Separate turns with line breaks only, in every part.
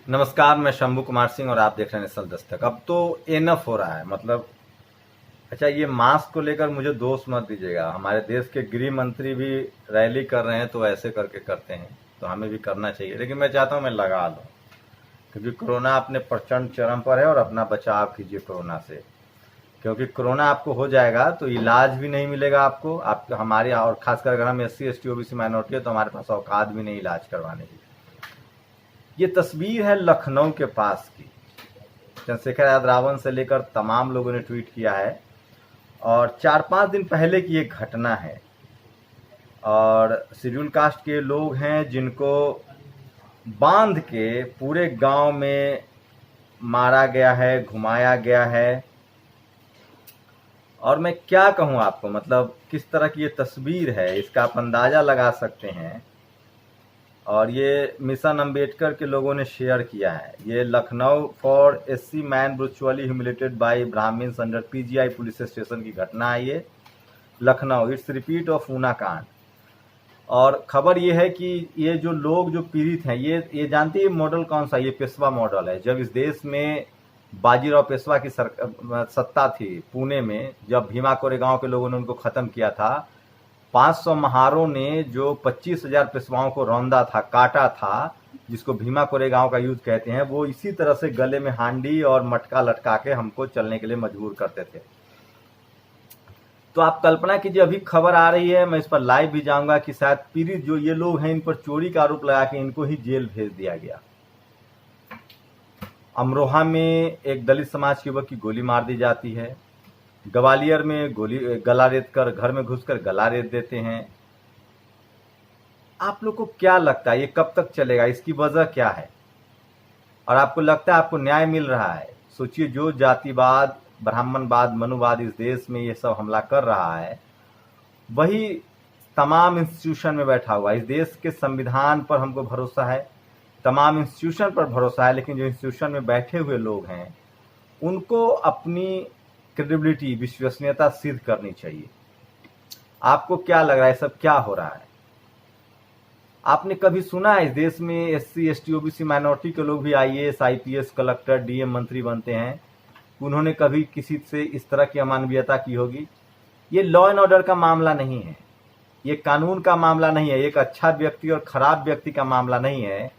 नमस्कार, मैं शंभू कुमार सिंह और आप देख रहे हैं नेशनल दस्तक। अब तो एनफ हो रहा है, मतलब अच्छा, ये मास्क को लेकर मुझे दोष मत दीजिएगा। हमारे देश के गृह मंत्री भी रैली कर रहे हैं तो ऐसे करके करते हैं, तो हमें भी करना चाहिए। लेकिन मैं चाहता हूं मैं लगा लूं, क्योंकि कोरोना अपने प्रचंड चरम पर है और अपना बचाव कीजिए कोरोना से। क्योंकि कोरोना आपको हो जाएगा तो इलाज भी नहीं मिलेगा आपको, हमारे, और खासकर अगर हम SC ST OBC माइनॉरिटी है तो हमारे पास औकात भी नहीं इलाज करवाने की। ये तस्वीर है लखनऊ के पास की। चंद्रशेखर यादव से लेकर तमाम लोगों ने ट्वीट किया है, और 4-5 दिन पहले की एक घटना है। और शेड्यूल कास्ट के लोग हैं जिनको बांध के पूरे गांव में मारा गया है, घुमाया गया है। और मैं क्या कहूं आपको, मतलब किस तरह की ये तस्वीर है इसका आप अंदाजा लगा सकते हैं। और ये मिशन अंबेडकर के लोगों ने शेयर किया है। ये Lucknow for SC man brutally humiliated by Brahmins under PGI police station की घटना है। ये Lucknow, it's repeat of Una कांड। और खबर ये है कि ये जो लोग जो पीड़ित हैं, ये जानते हैं मॉडल कौन सा, ये पेशवा मॉडल है। जब इस देश में बाजीराव पेशवा की सत्ता थी पुणे में, जब भीमा कोरेगांव के लोगों ने उनको खत्म किया था, 500 महारों ने जो 25,000 पेशवाओं को रौंदा था, काटा था, जिसको भीमा कोरेगांव का युद्ध कहते हैं, वो इसी तरह से गले में हांडी और मटका लटका के हमको चलने के लिए मजबूर करते थे। तो आप कल्पना कीजिए, अभी खबर आ रही है, मैं इस पर लाइव भी जाऊंगा, कि शायद पीड़ित जो ये लोग हैं इन पर चोरी का आरोप लगा के इनको ही जेल भेज दिया गया। अमरोहा में एक दलित समाज के युवक की गोली मार दी जाती है। ग्वालियर में गला रेत कर, घर में घुसकर गला रेत देते हैं। आप लोग को क्या लगता है ये कब तक चलेगा, इसकी वजह क्या है? और आपको लगता है आपको न्याय मिल रहा है? सोचिए, जो जातिवाद, ब्राह्मणवाद, मनुवाद इस देश में ये सब हमला कर रहा है, वही तमाम इंस्टीट्यूशन में बैठा हुआ है। इस देश के संविधान पर हमको भरोसा है, तमाम इंस्टीट्यूशन पर भरोसा है, लेकिन जो इंस्टीट्यूशन में बैठे हुए लोग हैं उनको अपनी क्रेडिबिलिटी, विश्वसनीयता सिद्ध करनी चाहिए। आपको क्या लग रहा है सब क्या हो रहा है? आपने कभी सुना है इस देश में SC ST OBC माइनॉरिटी के लोग भी IAS IPS कलेक्टर DM मंत्री बनते हैं? उन्होंने कभी किसी से इस तरह की अमानवीयता की होगी? ये लॉ एंड ऑर्डर का मामला नहीं है, ये कानून का मामला नहीं है, एक अच्छा व्यक्ति और खराब व्यक्ति का मामला नहीं है,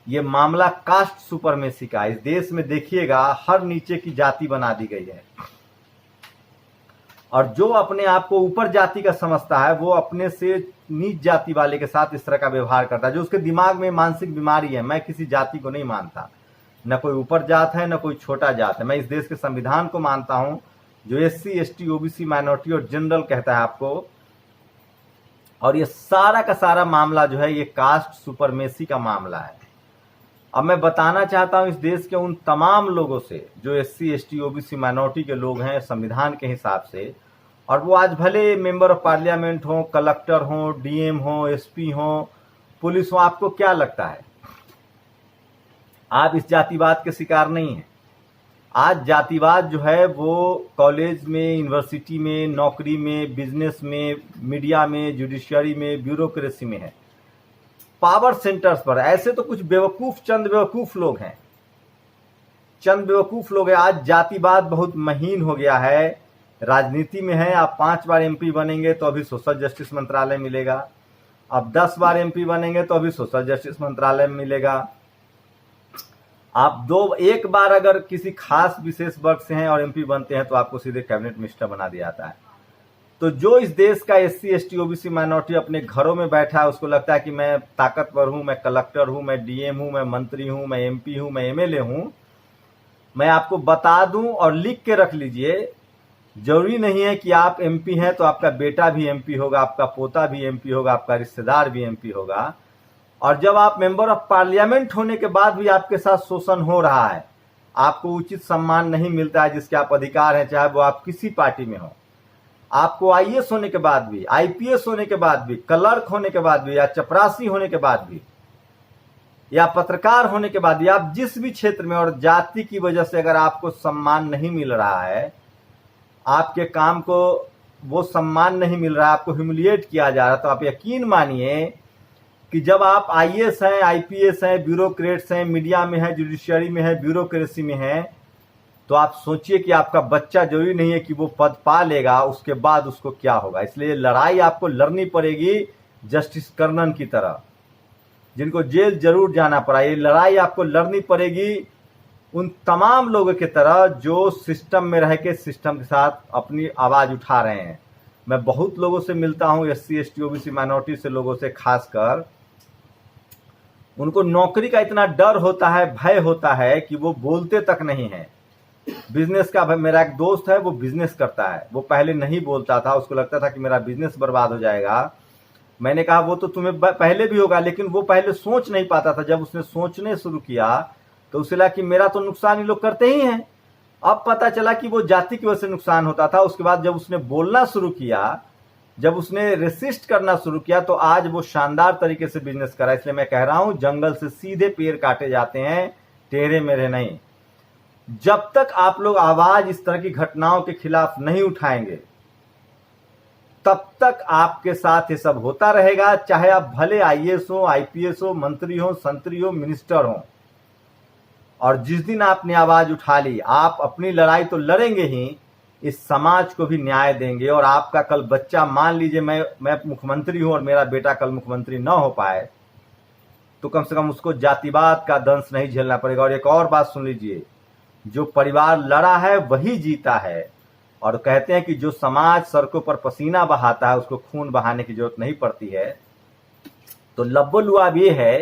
ये मामला कास्ट सुपरमेसी का। इस देश में देखिएगा हर नीचे की जाति बना दी गई है, और जो अपने आप को ऊपर जाति का समझता है वो अपने से नीच जाति वाले के साथ इस तरह का व्यवहार करता है। जो उसके दिमाग में मानसिक बीमारी है। मैं किसी जाति को नहीं मानता, न कोई ऊपर जात है न कोई छोटा जात है। मैं इस देश के संविधान को मानता हूं, जो SC ST OBC माइनॉरिटी और जनरल कहता है आपको। और ये सारा का सारा मामला जो है ये कास्ट सुपरमेसी का मामला है। अब मैं बताना चाहता हूं इस देश के उन तमाम लोगों से जो SC ST OBC माइनॉरिटी के लोग हैं संविधान के हिसाब से, और वो आज भले मेंबर ऑफ पार्लियामेंट हो, कलेक्टर हो, DM हो, SP हो, पुलिस हो, आपको क्या लगता है आप इस जातिवाद के शिकार नहीं हैं? आज जातिवाद जो है वो कॉलेज में, यूनिवर्सिटी में, नौकरी में, बिजनेस में, मीडिया में, जुडिशियरी में, ब्यूरोक्रेसी में है, पावर सेंटर्स पर। ऐसे तो कुछ बेवकूफ, चंद बेवकूफ लोग हैं, चंद बेवकूफ लोग हैं। आज जातिवाद बहुत महीन हो गया है, राजनीति में है। आप 5 बार MP बनेंगे तो अभी सोशल जस्टिस मंत्रालय मिलेगा, आप 10 बार MP बनेंगे तो अभी सोशल जस्टिस मंत्रालय मिलेगा। आप एक बार अगर किसी खास विशेष वर्ग से हैं और MP बनते हैं तो आपको सीधे कैबिनेट मिनिस्टर बना दिया जाता है। तो जो इस देश का SC ST OBC माइनॉरिटी अपने घरों में बैठा है, उसको लगता है कि मैं ताकतवर हूं, मैं कलेक्टर हूं, मैं DM हूं, मैं मंत्री हूं, मैं MP हूं, मैं MLA हूं। मैं आपको बता दूं और लिख के रख लीजिए, जरूरी नहीं है कि आप MP हैं तो आपका बेटा भी MP होगा, आपका पोता भी MP होगा, आपका रिश्तेदार भी MP होगा। और जब आप मेंबर ऑफ पार्लियामेंट होने के बाद भी आपके साथ शोषण हो रहा है, आपको उचित सम्मान नहीं मिलता है जिसके आप अधिकार हैं, चाहे वो आप किसी पार्टी में हो, आपको IAS होने के बाद भी, IPS होने के बाद भी, क्लर्क होने के बाद भी, या चपरासी होने के बाद भी, या पत्रकार होने के बाद भी, आप जिस भी क्षेत्र में और जाति की वजह से अगर आपको सम्मान नहीं मिल रहा है, आपके काम को वो सम्मान नहीं मिल रहा है, आपको ह्यूमिलिएट किया जा रहा है, तो आप यकीन मानिए कि जब आप आईएएस हैं, आईपीएस हैं, ब्यूरोक्रेट्स हैं, मीडिया में हैं, जुडिशियरी में हैं, ब्यूरोक्रेसी में हैं, तो आप सोचिए कि आपका बच्चा जरूरी नहीं है कि वो पद पा लेगा, उसके बाद उसको क्या होगा। इसलिए लड़ाई आपको लड़नी पड़ेगी जस्टिस कर्नन की तरह, जिनको जेल जरूर जाना पड़ा। ये लड़ाई आपको लड़नी पड़ेगी उन तमाम लोगों की तरह जो सिस्टम में रह के सिस्टम के साथ अपनी आवाज उठा रहे हैं। मैं बहुत लोगों से मिलता हूं, SC ST OBC माइनॉरिटी से लोगों से, खासकर उनको नौकरी का इतना डर होता है, भय होता है कि वो बोलते तक नहीं है। बिजनेस का, मेरा एक दोस्त है वो बिजनेस करता है, वो पहले नहीं बोलता था, उसको लगता था कि मेरा बिजनेस बर्बाद हो जाएगा। मैंने कहा वो तो तुम्हें पहले भी होगा, लेकिन वो पहले सोच नहीं पाता था। जब उसने सोचने शुरू किया तो उसे लगा कि मेरा तो नुकसान ये लोग करते ही हैं। अब पता चला कि वो जाति की वजह से नुकसान होता था। उसके बाद जब उसने बोलना शुरू किया, जब उसने रेसिस्ट करना शुरू किया, तो आज वो शानदार तरीके से बिजनेस करा। इसलिए मैं कह रहा हूं, जंगल से सीधे पेड़ काटे जाते हैं, टेढ़े मेढ़े नहीं। जब तक आप लोग आवाज इस तरह की घटनाओं के खिलाफ नहीं उठाएंगे, तब तक आपके साथ ये सब होता रहेगा। चाहे आप भले आईएएस हो, आईपीएस हो, मंत्री हो, संतरी हो, मिनिस्टर हो। और जिस दिन आपने आवाज उठा ली, आप अपनी लड़ाई तो लड़ेंगे ही, इस समाज को भी न्याय देंगे। और आपका कल बच्चा, मान लीजिए मैं मुख्यमंत्री हूं और मेरा बेटा कल मुख्यमंत्री ना हो पाए, तो कम से कम उसको जातिवाद का दंश नहीं झेलना पड़ेगा। और एक और बात सुन लीजिए, जो परिवार लड़ा है वही जीता है। और कहते हैं कि जो समाज सड़कों पर पसीना बहाता है, उसको खून बहाने की जरूरत नहीं पड़ती है। तो लब्बो-लुआब ये है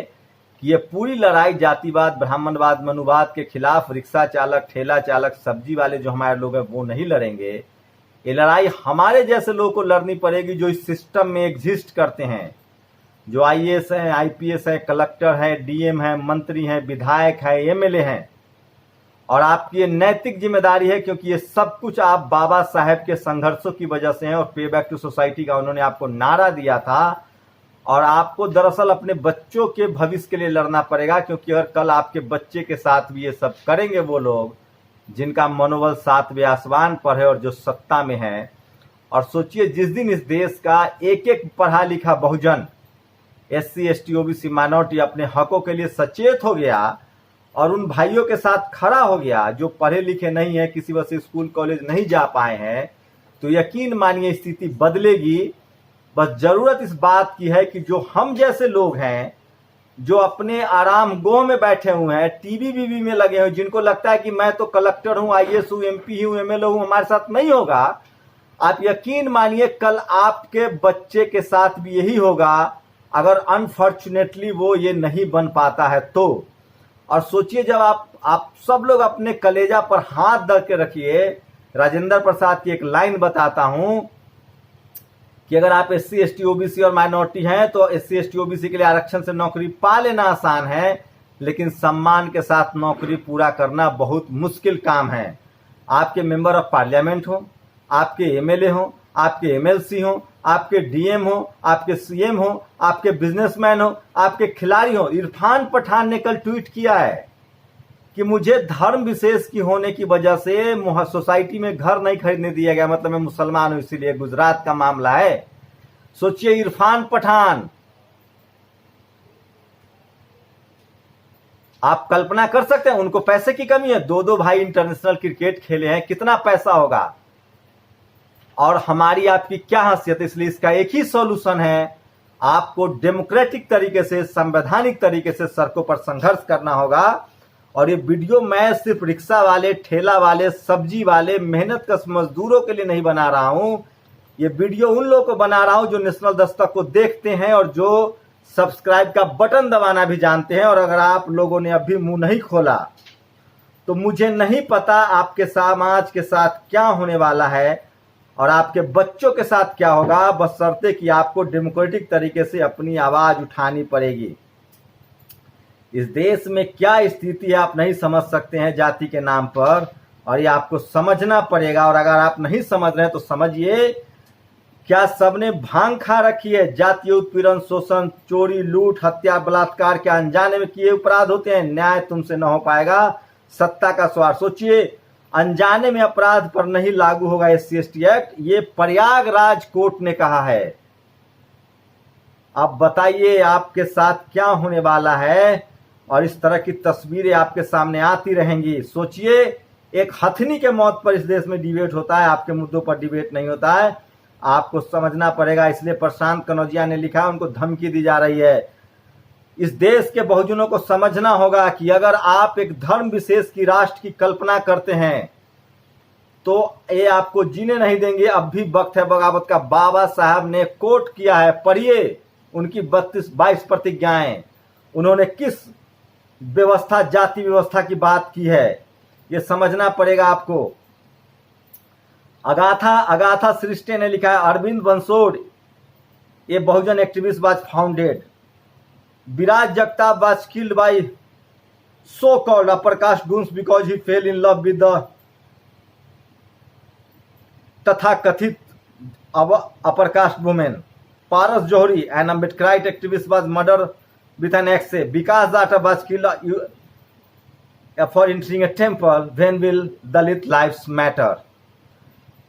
कि ये पूरी लड़ाई जातिवाद, ब्राह्मणवाद, मनुवाद के खिलाफ रिक्शा चालक, ठेला चालक, सब्जी वाले जो हमारे लोग हैं वो नहीं लड़ेंगे। ये लड़ाई हमारे जैसे लोगों को लड़नी पड़ेगी जो इस सिस्टम में एग्जिस्ट करते हैं, जो आईएएस हैं, आईपीएस हैं, कलेक्टर हैं, डीएम हैं, मंत्री हैं, विधायक हैं, एमएलए हैं। और आपकी ये नैतिक जिम्मेदारी है, क्योंकि ये सब कुछ आप बाबा साहेब के संघर्षों की वजह से हैं। और पे बैक टू सोसाइटी का उन्होंने आपको नारा दिया था, और आपको दरअसल अपने बच्चों के भविष्य के लिए लड़ना पड़ेगा। क्योंकि अगर कल आपके बच्चे के साथ भी ये सब करेंगे वो लोग जिनका मनोबल 7वें आसमान पर है और जो सत्ता में है। और सोचिए, जिस दिन इस देश का एक एक पढ़ा लिखा बहुजन, SC ST OBC माइनॉरिटी अपने हकों के लिए सचेत हो गया और उन भाइयों के साथ खड़ा हो गया जो पढ़े लिखे नहीं है, किसी वजह से स्कूल कॉलेज नहीं जा पाए हैं, तो यकीन मानिए स्थिति बदलेगी। बस जरूरत इस बात की है कि जो हम जैसे लोग हैं, जो अपने आराम गोह में बैठे हुए हैं, टीवी बीवी में लगे हुए, जिनको लगता है कि मैं तो कलेक्टर हूं, आईएएस हूं, MP हूं, MLA हूं, हमारे साथ नहीं होगा, आप यकीन मानिए कल आपके बच्चे के साथ भी यही होगा, अगर अनफॉर्चुनेटली वो ये नहीं बन पाता है तो। और सोचिए, जब आप सब लोग अपने कलेजा पर हाथ धर के रखिए। राजेंद्र प्रसाद की एक लाइन बताता हूं कि अगर आप SC ST OBC और माइनॉरिटी हैं तो SC ST OBC के लिए आरक्षण से नौकरी पा लेना आसान है, लेकिन सम्मान के साथ नौकरी पूरा करना बहुत मुश्किल काम है। आपके मेंबर ऑफ पार्लियामेंट हो, आपके MLA हो, आपके MLC हो, आपके DM हो, आपके CM हो, आपके बिजनेसमैन हो, आपके खिलाड़ी हो। इरफान पठान ने कल ट्वीट किया है कि मुझे धर्म विशेष की होने की वजह से सोसाइटी में घर नहीं खरीदने दिया गया, मतलब मैं मुसलमान हूं इसीलिए। गुजरात का मामला है। सोचिए, इरफान पठान, आप कल्पना कर सकते हैं, उनको पैसे की कमी है। दो भाई इंटरनेशनल क्रिकेट खेले हैं, कितना पैसा होगा, और हमारी आपकी क्या हैसियत। इसलिए इसका एक ही सॉल्यूशन है, आपको डेमोक्रेटिक तरीके से, संवैधानिक तरीके से सड़कों पर संघर्ष करना होगा। और ये वीडियो मैं सिर्फ रिक्शा वाले, ठेला वाले, सब्जी वाले, मेहनत कश मजदूरों के लिए नहीं बना रहा हूं। ये वीडियो उन लोगों को बना रहा हूं जो नेशनल दस्तक को देखते हैं और जो सब्सक्राइब का बटन दबाना भी जानते हैं। और अगर आप लोगों ने अभी मुंह नहीं खोला तो मुझे नहीं पता आपके समाज के साथ क्या होने वाला है और आपके बच्चों के साथ क्या होगा, बशर्ते कि आपको डेमोक्रेटिक तरीके से अपनी आवाज उठानी पड़ेगी। इस देश में क्या स्थिति है आप नहीं समझ सकते हैं जाति के नाम पर, और ये आपको समझना पड़ेगा। और अगर आप नहीं समझ रहे हैं तो समझिए, क्या सबने भांग खा रखी है? जातीय उत्पीड़न, शोषण, चोरी, लूट, हत्या, बलात्कार के अनजाने में किए अपराध होते हैं। न्याय तुमसे न हो पाएगा, सत्ता का स्वार्थ। सोचिए, अनजाने में अपराध पर नहीं लागू होगा SC ST एक्ट, ये प्रयागराज कोर्ट ने कहा है। अब बताइए आपके साथ क्या होने वाला है, और इस तरह की तस्वीरें आपके सामने आती रहेंगी। सोचिए, एक हथनी के मौत पर इस देश में डिबेट होता है, आपके मुद्दों पर डिबेट नहीं होता है। आपको समझना पड़ेगा। इसलिए प्रशांत कनौजिया ने लिखा, उनको धमकी दी जा रही है। इस देश के बहुजनों को समझना होगा कि अगर आप एक धर्म विशेष की राष्ट्र की कल्पना करते हैं तो ये आपको जीने नहीं देंगे। अब भी वक्त है बगावत का। बाबा साहब ने कोट किया है, पढ़िए उनकी 22 प्रतिज्ञाएं। उन्होंने किस व्यवस्था, जाति व्यवस्था की बात की है, ये समझना पड़ेगा आपको। अगाथा सृष्टि ने लिखा है, Arvind Bansod a Bahujan activist was founded, Viraj Jagtap was killed by so called upper caste goons because he fell in love with the तथा कथित upper caste women. Paras Johri an Ambedkarite activist was murder with an axe. Vikas Data was killed for entering a temple. When will Dalit lives matter?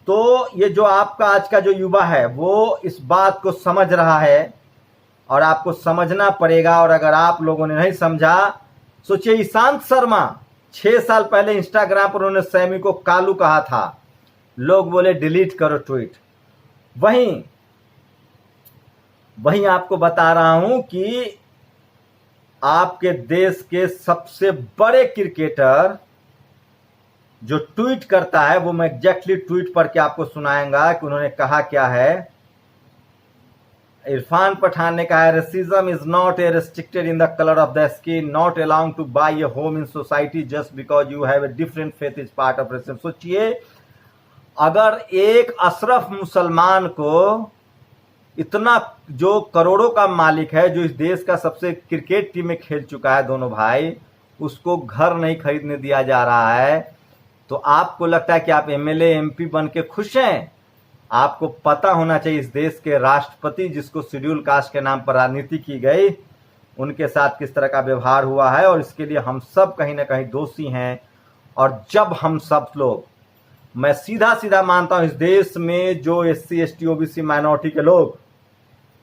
तो ये जो आपका आज का जो युवा है वो इस बात को समझ रहा है और आपको समझना पड़ेगा। और अगर आप लोगों ने नहीं समझा, सोचिए ईशांत शर्मा 6 साल पहले इंस्टाग्राम पर उन्होंने सैमी को कालू कहा था, लोग बोले डिलीट करो ट्वीट। वहीं आपको बता रहा हूं कि आपके देश के सबसे बड़े क्रिकेटर जो ट्वीट करता है, वो मैं एग्जैक्टली ट्वीट पढ़ के आपको सुनाएंगा कि उन्होंने कहा क्या है। इरफान पठान ने कहा है, racism is not a restricted in the colour of the skin, not allowed to buy a home in society just because you have a different faith is part of racism. सोचिए, अगर एक अशरफ मुसलमान को, इतना जो करोड़ों का मालिक है, जो इस देश का सबसे क्रिकेट टीम में खेल चुका है दोनों भाई, उसको घर नहीं खरीदने दिया जा रहा है, तो आपको लगता है कि आप एमएलए एमपी बन के खुश हैं? आपको पता होना चाहिए इस देश के राष्ट्रपति, जिसको शेड्यूल कास्ट के नाम पर राजनीति की गई, उनके साथ किस तरह का व्यवहार हुआ है। और इसके लिए हम सब कहीं ना कहीं दोषी हैं। और जब हम सब लोग, मैं सीधा मानता हूं, इस देश में जो SC ST OBC माइनॉरिटी के लोग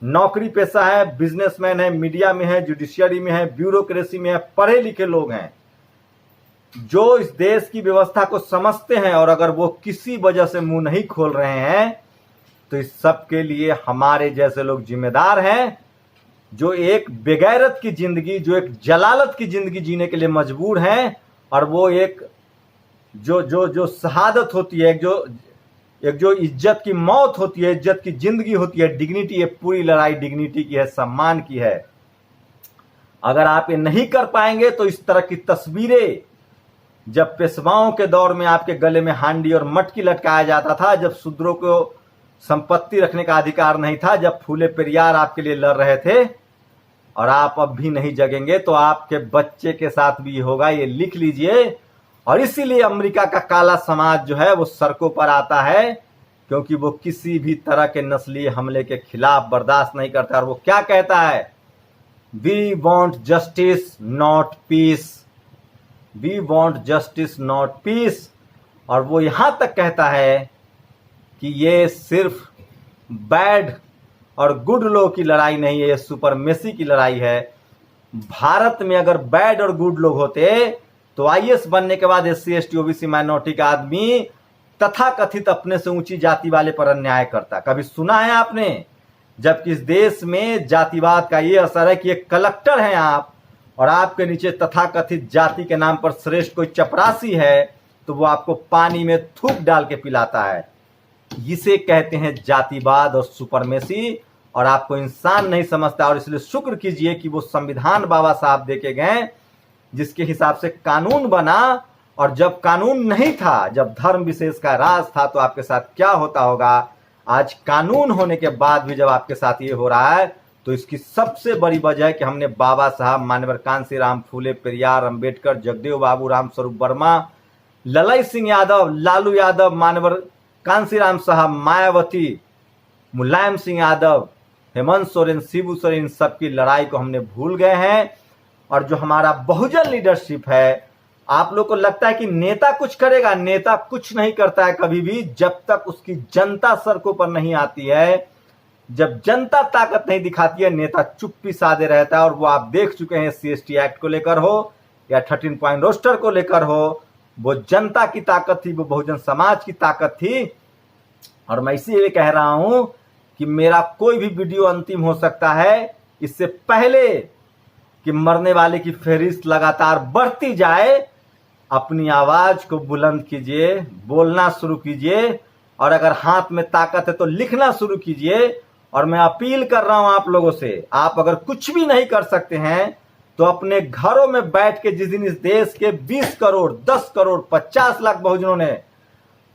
नौकरी पेशा है, बिजनेसमैन है, मीडिया में है, जुडिशियरी में है, ब्यूरोक्रेसी में है, पढ़े लिखे लोग हैं, जो इस देश की व्यवस्था को समझते हैं, और अगर वो किसी वजह से मुंह नहीं खोल रहे हैं तो इस सब के लिए हमारे जैसे लोग जिम्मेदार हैं, जो एक बेगैरत की जिंदगी, जो एक जलालत की जिंदगी जीने के लिए मजबूर हैं। और वो एक जो शहादत होती है, एक जो इज्जत की मौत होती है, इज्जत की जिंदगी होती है, डिग्निटी, ये पूरी लड़ाई डिग्निटी की है, सम्मान की है। अगर आप ये नहीं कर पाएंगे तो इस तरह की तस्वीरें, जब पेशवाओं के दौर में आपके गले में हांडी और मटकी लटकाया जाता था, जब शूद्रों को संपत्ति रखने का अधिकार नहीं था, जब फूले पेरियार आपके लिए लड़ रहे थे, और आप अब भी नहीं जगेंगे तो आपके बच्चे के साथ भी होगा, ये लिख लीजिए। और इसीलिए अमेरिका का काला समाज जो है वो सड़कों पर आता है, क्योंकि वो किसी भी तरह के नस्लीय हमले के खिलाफ बर्दाश्त नहीं करता। और वो क्या कहता है, we want justice not peace, we want justice not peace. और वो यहां तक कहता है कि ये सिर्फ बैड और गुड लोग की लड़ाई नहीं है, ये सुपरमेसी की लड़ाई है। भारत में अगर बैड और गुड लोग होते तो IAS बनने के बाद SC ST OBC माइनॉरिटी का आदमी तथा कथित अपने से ऊंची जाति वाले पर अन्याय करता। कभी सुना है आपने? जबकि इस देश में जातिवाद का ये असर है कि एक कलेक्टर हैं आप, और आपके नीचे तथा कथित जाति के नाम पर श्रेष्ठ कोई चपरासी है, तो वो आपको पानी में थूक डाल के पिलाता है। इसे कहते हैं जातिवाद और सुपरमेसी, और आपको इंसान नहीं समझता। और इसलिए शुक्र कीजिए कि वो संविधान बाबा साहब देके गए, जिसके हिसाब से कानून बना। और जब कानून नहीं था, जब धर्म विशेष का राज था, तो आपके साथ क्या होता होगा। आज कानून होने के बाद भी जब आपके साथ ये हो रहा है, तो इसकी सबसे बड़ी वजह है कि हमने बाबा साहब, मानवर कांसीराम, फूले पेरियार, अंबेडकर, जगदेव बाबू, राम स्वरूप वर्मा, ललई सिंह यादव, लालू यादव, मानवर कांसीराम साहब, मायावती, मुलायम सिंह यादव, हेमंत सोरेन, शिबू सोरेन, इन सबकी लड़ाई को हमने भूल गए हैं। और जो हमारा बहुजन लीडरशिप है, आप लोग को लगता है कि नेता कुछ करेगा, नेता कुछ नहीं करता है कभी भी, जब तक उसकी जनता सड़कों पर नहीं आती है, जब जनता ताकत नहीं दिखाती है, नेता चुप्पी साधे रहता है। और वो आप देख चुके हैं, CST एक्ट को लेकर हो या 13 पॉइंट रोस्टर को लेकर हो, वो जनता की ताकत थी, वो बहुजन समाज की ताकत थी। और मैं इसीलिए कह रहा हूं कि मेरा कोई भी वीडियो अंतिम हो सकता है, इससे पहले कि मरने वाले की फहरिस्त लगातार बढ़ती जाए। अपनी आवाज को बुलंद कीजिए, बोलना शुरू कीजिए, और अगर हाथ में ताकत है तो लिखना शुरू कीजिए। और मैं अपील कर रहा हूं आप लोगों से, आप अगर कुछ भी नहीं कर सकते हैं तो अपने घरों में बैठ के, जिस दिन इस देश के 20 करोड़ 10 करोड़ 50 लाख बहुजनों ने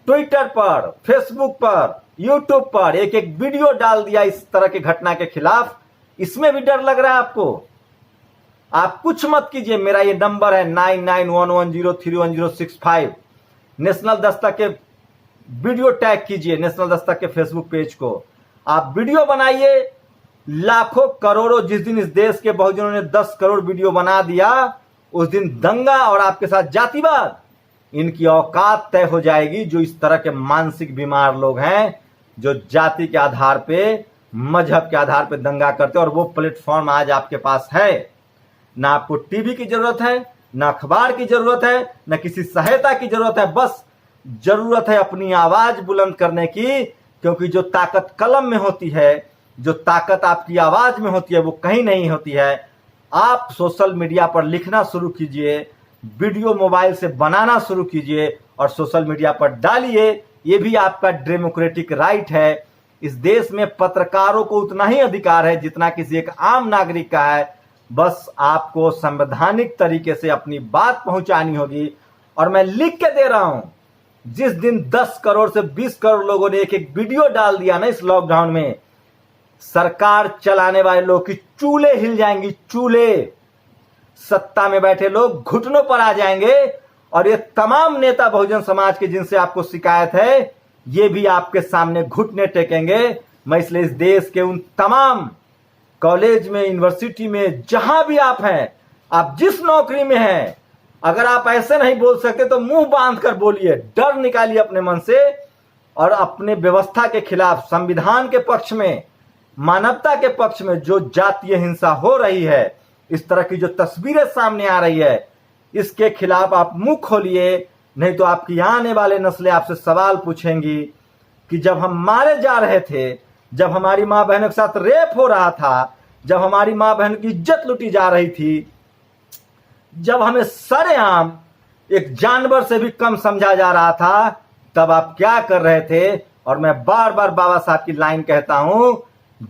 ट्विटर पर, फेसबुक पर, यूट्यूब पर एक एक वीडियो डाल दिया इस तरह की घटना के खिलाफ, इसमें भी डर लग रहा है आपको? आप कुछ मत कीजिए। मेरा ये नंबर है 9911031065। नेशनल दस्तक के वीडियो टैग कीजिए, नेशनल दस्तक के फेसबुक पेज को आप वीडियो बनाइए। लाखों करोड़ों, जिस दिन इस देश के बहुजनों ने 10 करोड़ वीडियो बना दिया, उस दिन दंगा और आपके साथ जातिवाद, इनकी औकात तय हो जाएगी। जो इस तरह के मानसिक बीमार लोग हैं, जो जाति के आधार पे, मजहब के आधार पे दंगा करते हैं, और वो प्लेटफॉर्म आज आपके पास है। ना आपको टीवी की जरूरत है, ना अखबार की जरूरत है, ना किसी सहायता की जरूरत है। बस जरूरत है अपनी आवाज बुलंद करने की, क्योंकि जो ताकत कलम में होती है, जो ताकत आपकी आवाज में होती है, वो कहीं नहीं होती है। आप सोशल मीडिया पर लिखना शुरू कीजिए, वीडियो मोबाइल से बनाना शुरू कीजिए और सोशल मीडिया पर डालिए। ये भी आपका डेमोक्रेटिक राइट है। इस देश में पत्रकारों को उतना ही अधिकार है जितना किसी एक आम नागरिक का है। बस आपको संवैधानिक तरीके से अपनी बात पहुंचानी होगी। और मैं लिख के दे रहा हूं, जिस दिन 10 करोड़ से 20 करोड़ लोगों ने एक एक वीडियो डाल दिया ना इस लॉकडाउन में, सरकार चलाने वाले लोग की चूल्हे हिल जाएंगी, चूल्हे। सत्ता में बैठे लोग घुटनों पर आ जाएंगे। और ये तमाम नेता बहुजन समाज के जिनसे आपको शिकायत है, ये भी आपके सामने घुटने टेकेंगे। मैं इसलिए इस देश के उन तमाम कॉलेज में, यूनिवर्सिटी में, जहां भी आप हैं, आप जिस नौकरी में हैं, अगर आप ऐसे नहीं बोल सकते तो मुंह बांध कर बोलिए, डर निकालिए अपने मन से, और अपने व्यवस्था के खिलाफ, संविधान के पक्ष में, मानवता के पक्ष में जो जातीय हिंसा हो रही है, इस तरह की जो तस्वीरें सामने आ रही है, इसके खिलाफ आप मुंह खोलिए। नहीं तो आपकी आने वाले नस्लें आपसे सवाल पूछेंगी कि जब हम मारे जा रहे थे, जब हमारी माँ बहनों के साथ रेप हो रहा था, जब हमारी माँ बहन की इज्जत लूटी जा रही थी, जब हमें सरेआम एक जानवर से भी कम समझा जा रहा था, तब आप क्या कर रहे थे? और मैं बार बार बाबा साहब की लाइन कहता हूं,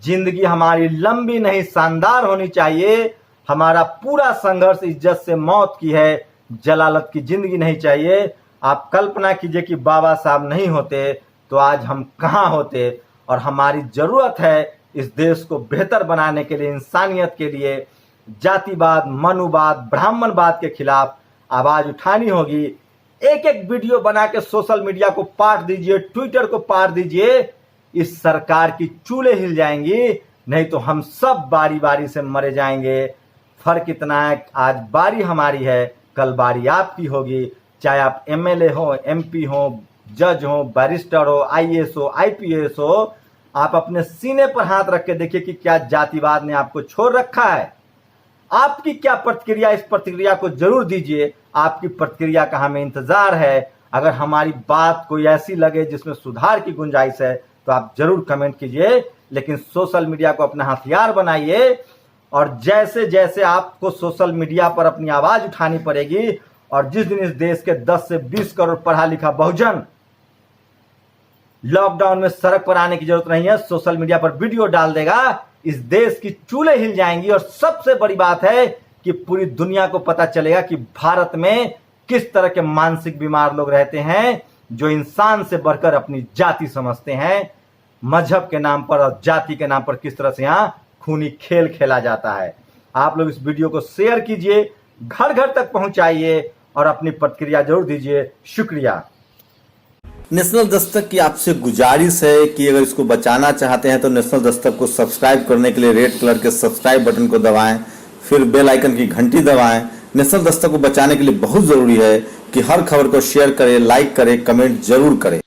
जिंदगी हमारी लंबी नहीं शानदार होनी चाहिए। हमारा पूरा संघर्ष इज्जत से मौत की है, जलालत की जिंदगी नहीं चाहिए। आप कल्पना कीजिए कि बाबा साहब नहीं होते तो आज हम कहां होते। और हमारी जरूरत है इस देश को बेहतर बनाने के लिए, इंसानियत के लिए, जातिवाद, मनुवाद, ब्राह्मणवाद के खिलाफ आवाज उठानी होगी। एक एक वीडियो बना के सोशल मीडिया को पाट दीजिए, ट्विटर को पाट दीजिए। इस सरकार की चूल्हे हिल जाएंगी, नहीं तो हम सब बारी बारी से मरे जाएंगे। फर्क इतना है, आज बारी हमारी है, कल बारी आपकी होगी। चाहे आप MLA हो, MP हो, जज हो, बैरिस्टर हो, IAS हो, IPS हो, आप अपने सीने पर हाथ रख के देखिए कि क्या जातिवाद ने आपको छोड़ रखा है। आपकी क्या प्रतिक्रिया, इस प्रतिक्रिया को जरूर दीजिए। आपकी प्रतिक्रिया का हमें इंतजार है। अगर हमारी बात कोई ऐसी लगे जिसमें सुधार की गुंजाइश है तो आप जरूर कमेंट कीजिए। लेकिन सोशल मीडिया को अपना हथियार बनाइए, और जैसे जैसे आपको सोशल मीडिया पर अपनी आवाज उठानी पड़ेगी, और जिस दिन इस देश के 10 से 20 करोड़ पढ़ा लिखा बहुजन लॉकडाउन में सड़क पर आने की जरूरत नहीं है, सोशल मीडिया पर वीडियो डाल देगा, इस देश की चूल्हे हिल जाएंगी। और सबसे बड़ी बात है कि पूरी दुनिया को पता चलेगा कि भारत में किस तरह के मानसिक बीमार लोग रहते हैं, जो इंसान से बढ़कर अपनी जाति समझते हैं। मजहब के नाम पर और जाति के नाम पर किस तरह से यहां खूनी खेल खेला जाता है। आप लोग इस वीडियो को शेयर कीजिए, घर घर तक पहुंचाइए और अपनी प्रतिक्रिया जरूर दीजिए। शुक्रिया।
नेशनल दस्तक की आपसे गुजारिश है कि अगर इसको बचाना चाहते हैं तो नेशनल दस्तक को सब्सक्राइब करने के लिए रेड कलर के सब्सक्राइब बटन को दबाएं, फिर बेल आइकन की घंटी दबाएं। नेशनल दस्तक को बचाने के लिए बहुत जरूरी है कि हर खबर को शेयर करें, लाइक करें, कमेंट जरूर करें।